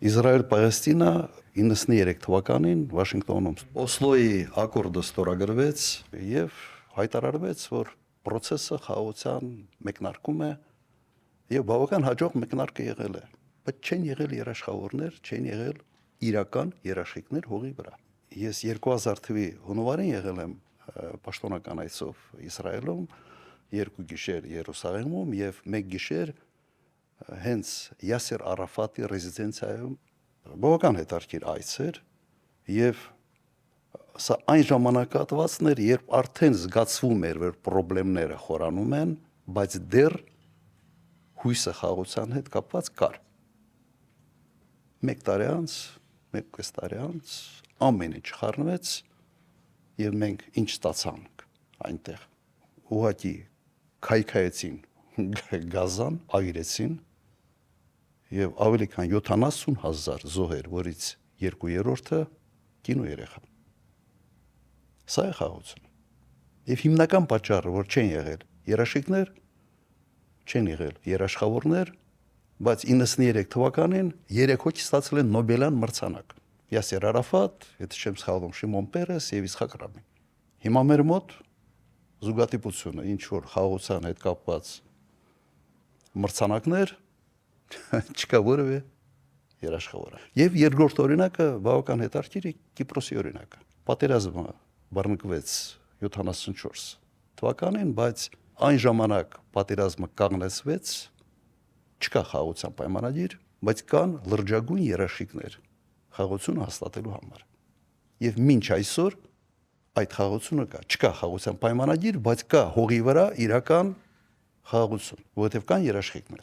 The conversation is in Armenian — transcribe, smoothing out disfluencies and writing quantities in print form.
Իսրայել-Պաղեստինը 93 թվականին Վաշինգտոնում Օսլոյի ակորդը ստորագրվեց եւ հայտարարվեց, որ process-ը խաղաղության մեկնարկում է եւ բավական հաջող մեկնարկը եղել է, բայց չեն եղել երաշխավորներ, չեն եղել իրական երաշխիքներ հողի վրա։ Ես 2000 թվականի հունվարին եղել եմ պաշտոնական այցով Իսրայելում, 2 գիշեր Երուսաղեմում եւ 1 գիշեր հենց Յասեր Արաֆատի ռեզիդենցիայում բավական հետաքրքիր այց էր եւ սա այն ժամանակահատվածն էր, երբ արդեն զգացվում էր, որ խնդիրները խորանում են, բայց դեռ հույսը խաղաղության հետ կապված կար։ 1 տարի անց, 1.5 տարի անց ամեն ինչ խառնվեց եւ մենք ինչ ստացանք այնտեղ։ Ուղղակի քայքայեցին գազան, այրեցին եւ ավելի քան 70,000 զոհեր, որից 2/3-ը կին ու երեխա։ Սա է խաղաղությունը։ Եվ հիմնական պատճառը, որ չեն եղել երաշխիքներ, չեն եղել երաշխավորներ, բայց 93 թվականին 3 հոգի ստացել են Նոբելյան մրցանակ։ Յասեր Արաֆատ, եթե չեմ սխալվում, Շիմոն Պերես եւ Իսհակ Ռաբին։ Հիմա մեր մոտ զուգադիպությունը, ինչ որ խաղաղության հետ կապված մրցանակներ չկա որևէ երաշխավոր։ Եվ երկրորդ օրինակը բավական հետաքրքիր է Կիպրոսի օրինակը։ Պատերազմը բռնկվեց 74 թվականին, բայց այն ժամանակ պատերազմը կանգնեցվեց, չկա խաղաղության պայմանագիր, բայց կան լրջագույն երաշխիքներ խաղաղությունը հաստատելու համար։ Եվ մինչ այսօր այդ խաղաղությունը կա, չկա խաղաղության պայմանագիր, բայց կա հողի վրա իրական խաղաղություն, որովհետև կան երաշխիքներ։